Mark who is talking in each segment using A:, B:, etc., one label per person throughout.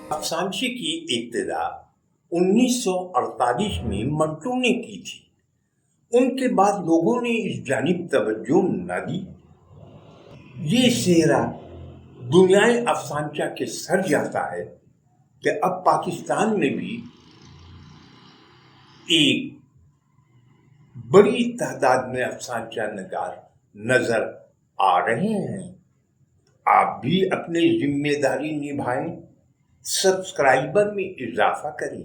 A: अफसानचे की इब्तिदा 1948 में मंटो ने की थी। उनके बाद लोगों ने इस जानिब तवज्जो न दी। ये सेहरा दुनियाए अफसानचा के सर जाता है कि अब पाकिस्तान में भी एक बड़ी तादाद में अफसानचा नगार नजर आ रहे हैं। आप भी अपनी जिम्मेदारी निभाएं, सब्सक्राइबर में इजाफा करें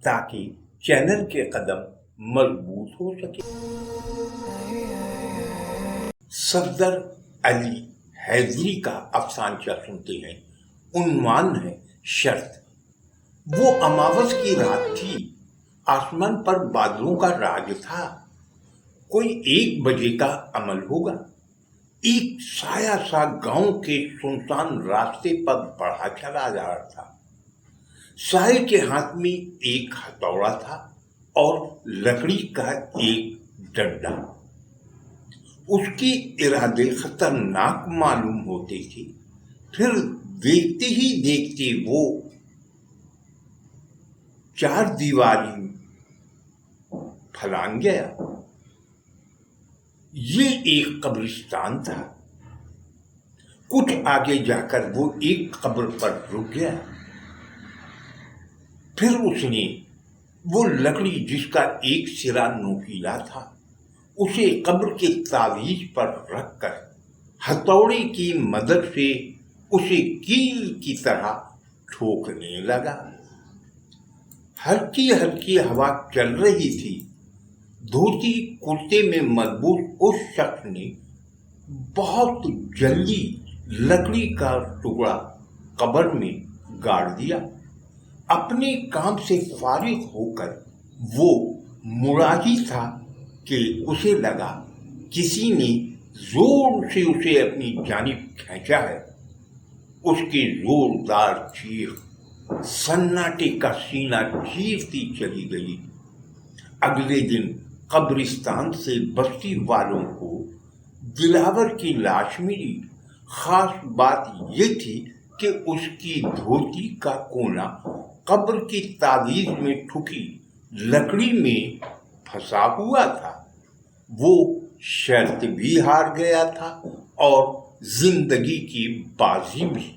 A: ताकि चैनल के कदम मजबूत हो सके। सफदर अली हैदरी का अफसानचा सुनते हैं। उन्वान है शर्त। वो अमावस की रात थी। आसमान पर बादलों का राज था। कोई 1 बजे का अमल होगा। एक साया सा गांव के सुनसान रास्ते पर बढ़ा चला जा रहा था। साये के हाथ में एक हथौड़ा था और लकड़ी का एक डंडा। उसके इरादे खतरनाक मालूम होते थे। फिर देखते ही देखते वो 4 दीवारी फलांग गया। ये एक कब्रिस्तान था। कुछ आगे जाकर वो एक कब्र पर रुक गया। फिर उसने वो लकड़ी जिसका एक सिरा नोकीला था उसे कब्र के तावीज पर रखकर हथौड़े की मदद से उसे कील की तरह ठोकने लगा। हल्की हल्की हवा चल रही थी। धोती कुर्ते में मजबूत उस शख्स ने बहुत जल्दी लकड़ी का टुकड़ा कब्र में गाड़ दिया। अपने काम से फारिग होकर वो मुड़ा ही था कि उसे लगा किसी ने जोर से उसे अपनी जानिब खींचा है। उसकी जोरदार चीख सन्नाटे का सीना चीरती चली गई। अगले दिन कब्रिस्तान से बस्ती वालों को दिलावर की लाश मिली। खास बात ये थी कि उसकी धोती का कोना कब्र की तावीज में ठुकी लकड़ी में फंसा हुआ था। वो शर्त भी हार गया था और जिंदगी की बाजी भी।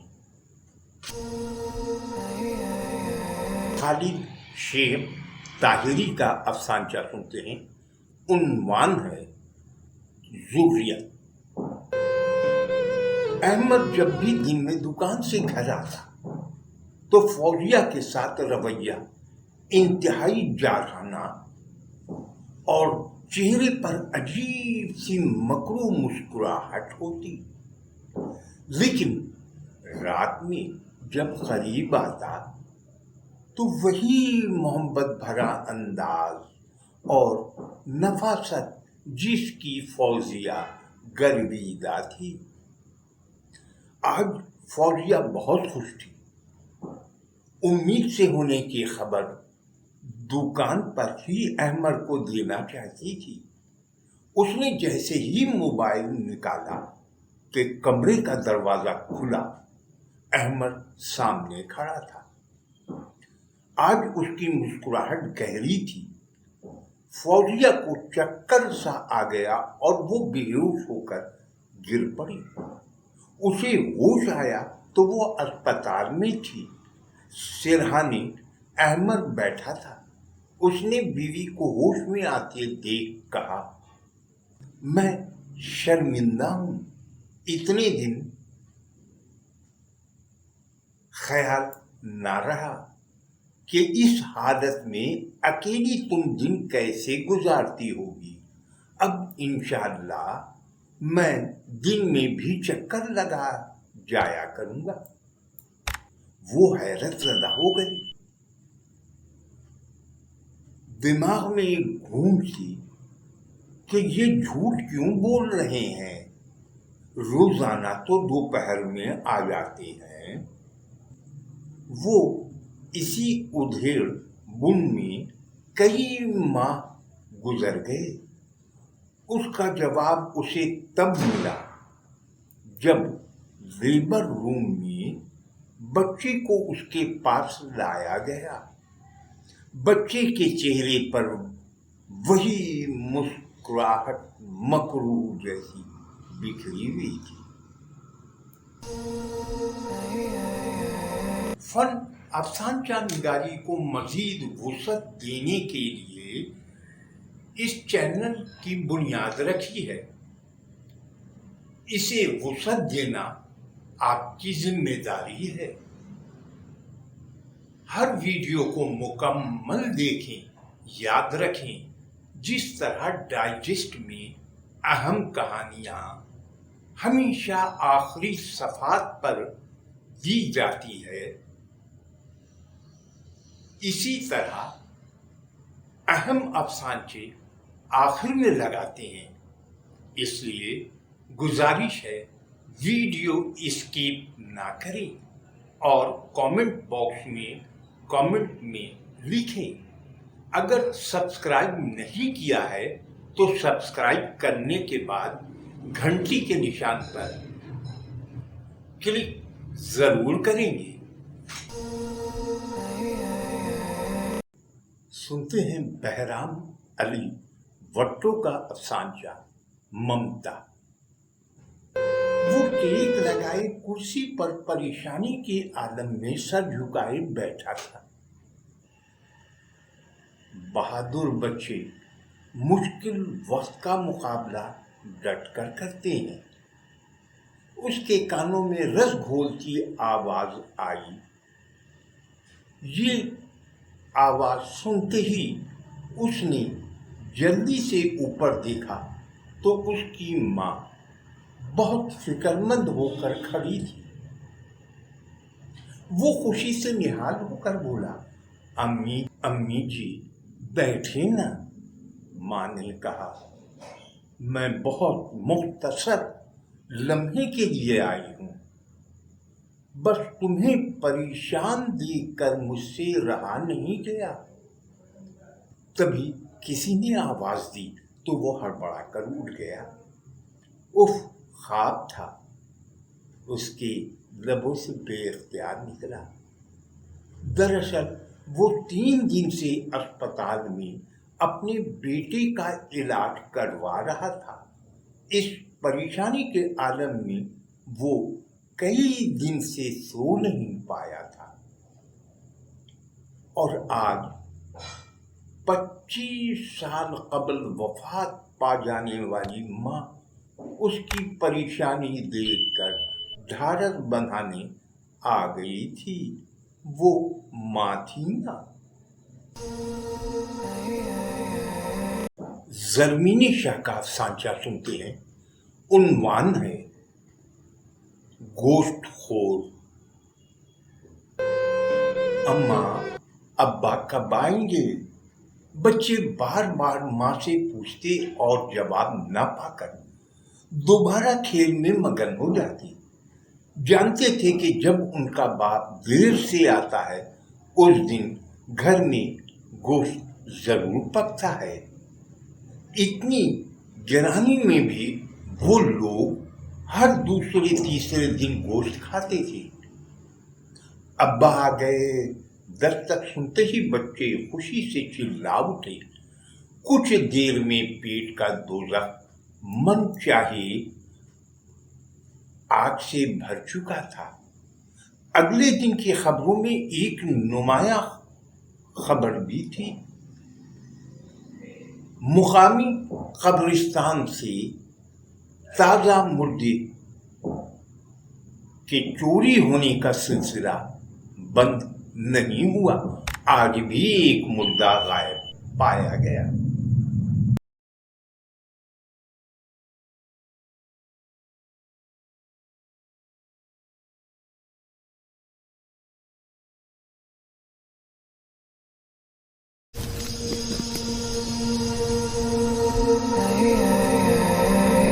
A: खालिद शेख ताहिरी का अफसानचा सुनते हैं। उन्वान है ज़ुर्रियत। अहमद जब भी दिन में दुकान से घर आता तो फौजिया के साथ रवैया इंतहाई जारहाना और चेहरे पर अजीब सी मकरू मुस्कुराहट होती। लेकिन रात में जब करीब आता तो वही मोहब्बत भरा अंदाज और नफासत जिसकी फौजिया गर्विदा थी। आज फौजिया बहुत खुश थी। उम्मीद से होने की खबर दुकान पर ही अहमद को देना चाहती थी। उसने जैसे ही मोबाइल निकाला कि कमरे का दरवाजा खुला। अहमद सामने खड़ा था। आज उसकी मुस्कुराहट गहरी थी। फौजिया को चक्कर सा आ गया और वो बेहोश होकर गिर पड़ी। उसे होश आया तो वो अस्पताल में थी। सिरहाने अहमद बैठा था। उसने बीवी को होश में आते देख कहा, मैं शर्मिंदा हूं। इतने दिन ख्याल ना रहा कि इस हालत में अकेली तुम दिन कैसे गुजारती होगी। अब इंशाअल्लाह मैं दिन में भी चक्कर लगा जाया करूंगा। वो हैरत ज़दा हो गई। दिमाग में एक घूम सी कि ये झूठ क्यों बोल रहे हैं। रोजाना तो दोपहर में आ जाते हैं। वो इसी उधेड़ बुन में कई माह गुजर गए। उसका जवाब उसे तब मिला जब लेबर रूम में بچے کو اس کے پاس لایا گیا. بچے کے چہرے پر وہی مسکراہٹ مکروہ جیسی بکھری ہوئی تھی. فن افسانچہ نگاری کو مزید وسعت دینے کے لیے اس چینل کی بنیاد رکھی ہے. اسے وسعت دینا آپ کی ذمہ داری ہے. ہر ویڈیو کو مکمل دیکھیں. یاد رکھیں، جس طرح ڈائجسٹ میں اہم کہانیاں ہمیشہ آخری صفحات پر دی جاتی ہے، اسی طرح اہم افسانچے آخر میں لگاتے ہیں. اس لیے گزارش ہے ویڈیو اسکپ نہ کریں اور کامنٹ باکس میں کامنٹ میں لکھیں. اگر سبسکرائب نہیں کیا ہے تو سبسکرائب کرنے کے بعد گھنٹی کے نشان پر کلک ضرور کریں گے. سنتے ہیں بہرام علی بھٹو کا افسانچہ ممتا. وہ ٹیک لگائے کرسی پر پریشانی کے عالم میں سر جھکائے بیٹھا تھا. بہادر بچے مشکل وقت کا مقابلہ ڈٹ کر کرتے ہیں. اس کے کانوں میں رس گھولتی آواز آئی. یہ آواز سنتے ہی اس نے جلدی سے اوپر دیکھا تو اس کی ماں بہت فکر مند ہو کر کھڑی تھی. وہ خوشی سے نہال ہو کر بولا، امی جی بیٹھے نا. ماں نے کہا، میں بہت مختصر لمحے کے لیے آئی ہوں، بس تمہیں پریشان دیکھ کر مجھ سے رہا نہیں گیا. تبھی کسی نے آواز دی تو وہ ہڑبڑا کر اٹھ گیا. اف، خواب تھا، اس کے لبوں سے بے اختیار نکلا. دراصل وہ 3 دن سے اسپتال میں اپنے بیٹے کا علاج کروا رہا تھا. اس پریشانی کے عالم میں وہ کئی دن سے سو نہیں پایا تھا اور آج 25 سال قبل وفات پا جانے والی ماں اس کی پریشانی دیکھ کر ڈھارس بندھانے آ گئی تھی. وہ ماں تھی نا. زرمینی شاہ کا افسانچہ سنتے ہیں. عنوان ہے گوشت خور. اماں ابا کب آئیں گے؟ بچے بار بار ماں سے پوچھتے اور جواب نہ پا کر دوبارہ کھیل میں مگن ہو جاتے. جانتے تھے کہ جب ان کا باپ دیر سے آتا ہے اس دن گھر میں گوشت ضرور پکتا ہے. اتنی گرانی میں بھی وہ لوگ ہر دوسرے تیسرے دن گوشت کھاتے تھے. ابا آ گئے. دستک سنتے ہی بچے خوشی سے چلا اٹھے. کچھ دیر میں پیٹ کا دوزخ من چاہے آگ سے بھر چکا تھا. اگلے دن کی خبروں میں ایک نمایاں خبر بھی تھی. مقامی قبرستان سے تازہ مردے کے چوری ہونے کا سلسلہ بند نہیں ہوا. آج بھی ایک مردہ غائب پایا گیا.